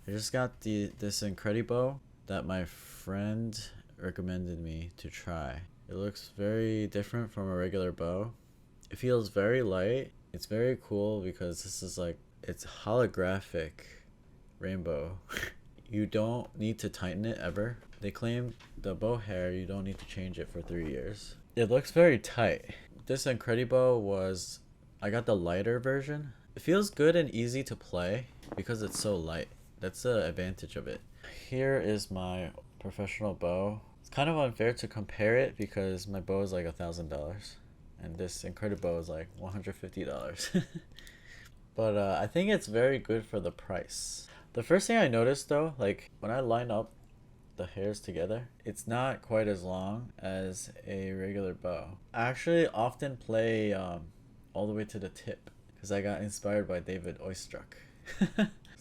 I just got this incredibow that my friend recommended me to try. It looks very different from a regular bow. It feels very light. It's very cool because this is like, it's holographic rainbow. You don't need to tighten it ever. They claim the bow hair, you don't need to change it for 3 years. It looks very tight. This incredibow was, I got the lighter version. It feels good and easy to play because it's so light. That's the advantage of it. Here is my professional bow. It's kind of unfair to compare it because my bow is like $1,000 and this incredibow is like $150. But I think it's very good for the price. The first thing I noticed though, like when I line up the hairs together, it's not quite as long as a regular bow. I actually often play all the way to the tip because I got inspired by David Oistrakh.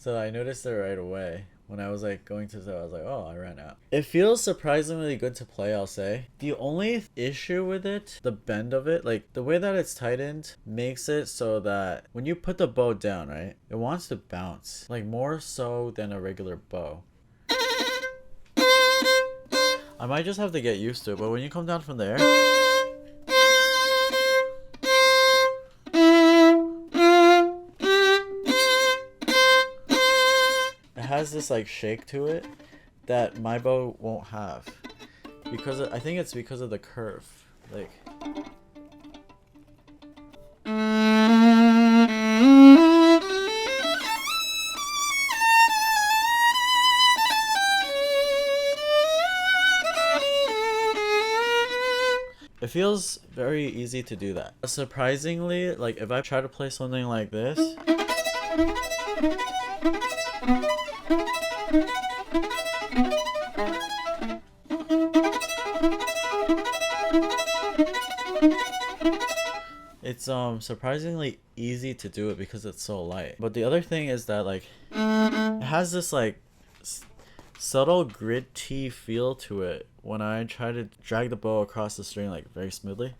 So I noticed it right away. When I was like going to the, I was like, oh, I ran out. It feels surprisingly good to play, I'll say. The only issue with it, the bend of it, like the way that it's tightened makes it so that when you put the bow down, right, it wants to bounce, like more so than a regular bow. I might just have to get used to it, but when you come down from there, has this like shake to it that my bow won't have because I think it's because of the curve. Like it feels very easy to do that. Surprisingly, like if I try to play something like this, it's surprisingly easy to do it because it's so light. But the other thing is that like it has this like subtle gritty feel to it when I try to drag the bow across the string like very smoothly.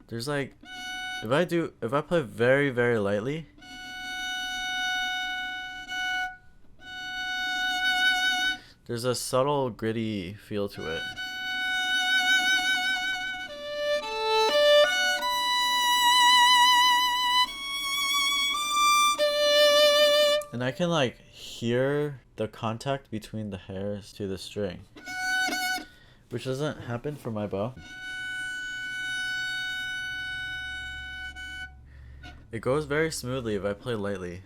There's like if I play very lightly, there's a subtle gritty feel to it. And I can like hear the contact between the hairs to the string, which doesn't happen for my bow. It goes very smoothly if I play lightly.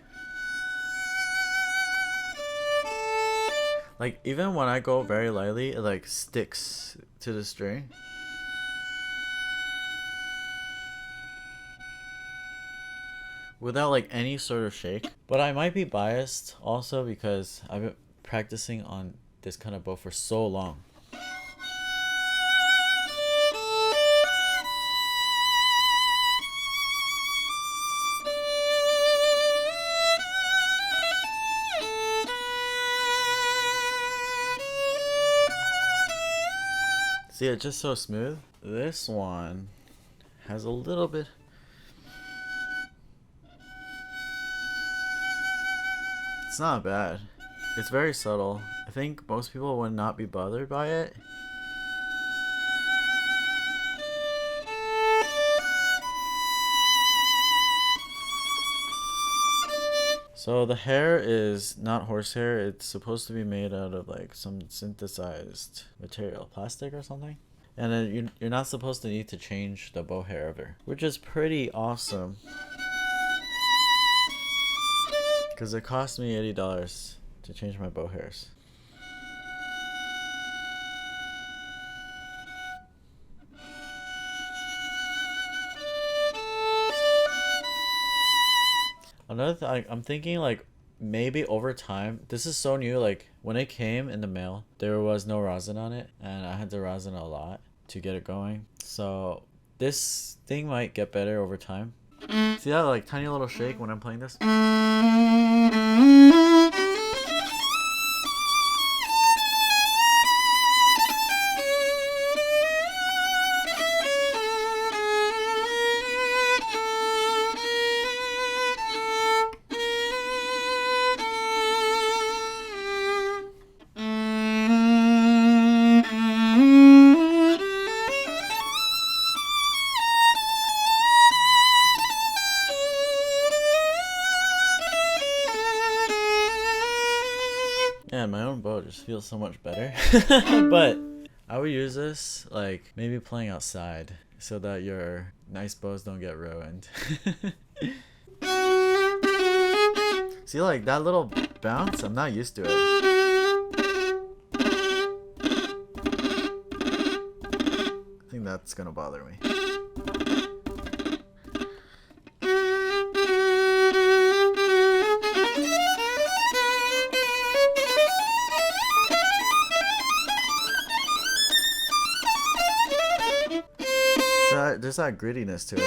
Like even when I go very lightly, it like sticks to the string. Without like any sort of shake. But I might be biased also because I've been practicing on this kind of bow for so long. See, it's just so smooth. This one has a little bit. It's not bad. It's very subtle. I think most people would not be bothered by it. So the hair is not horsehair. It's supposed to be made out of like some synthesized material, plastic or something. And then you're not supposed to need to change the bow hair ever, which is pretty awesome. Because it cost me $80 to change my bow hairs. Another thing, I'm thinking like maybe over time, this is so new, like when it came in the mail, there was no rosin on it and I had to rosin a lot to get it going. So this thing might get better over time. See that like tiny little shake when I'm playing this? Man, my own bow just feels so much better. But I would use this like maybe playing outside so that your nice bows don't get ruined. See, like that little bounce, I'm not used to it. I think that's gonna bother me. There's that grittiness to it.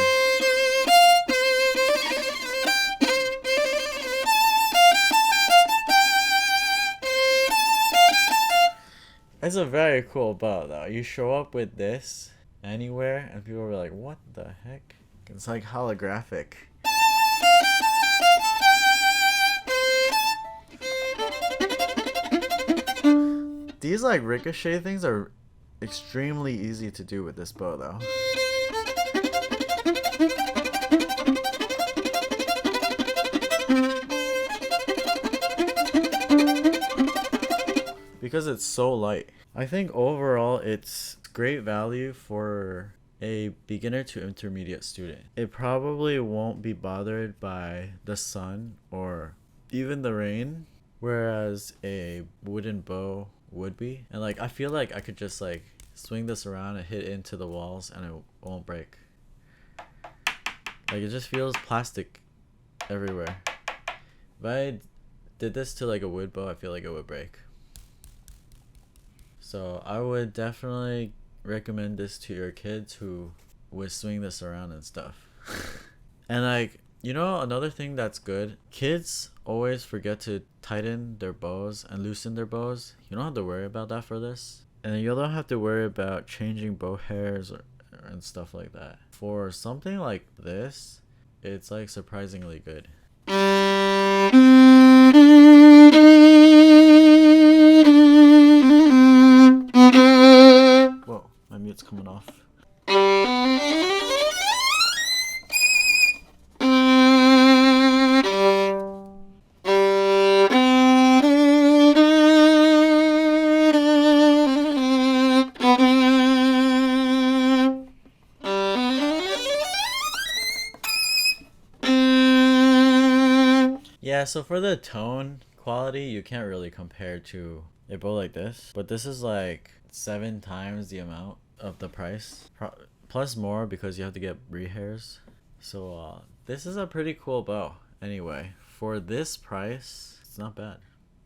It's a very cool bow though. You show up with this anywhere and people are like, what the heck? It's like holographic. These like ricochet things are extremely easy to do with this bow though. Because it's so light. I think overall it's great value for a beginner to intermediate student. It probably won't be bothered by the sun or even the rain, whereas a wooden bow would be. And like I feel like I could just like swing this around and hit into the walls and it won't break. Like it just feels plastic everywhere. If I did this to like a wood bow, I feel like it would break. So I would definitely recommend this to your kids who would swing this around and stuff. And like, you know, another thing that's good, kids always forget to tighten their bows and loosen their bows. You don't have to worry about that for this. And you don't have to worry about changing bow hairs and stuff like that. For something like this, it's like surprisingly good. Whoa, my mute's coming off. Yeah, so for the tone quality, you can't really compare to a bow like this. But this is like 7 times the amount of the price. Plus more because you have to get rehairs. So this is a pretty cool bow. Anyway, for this price, it's not bad.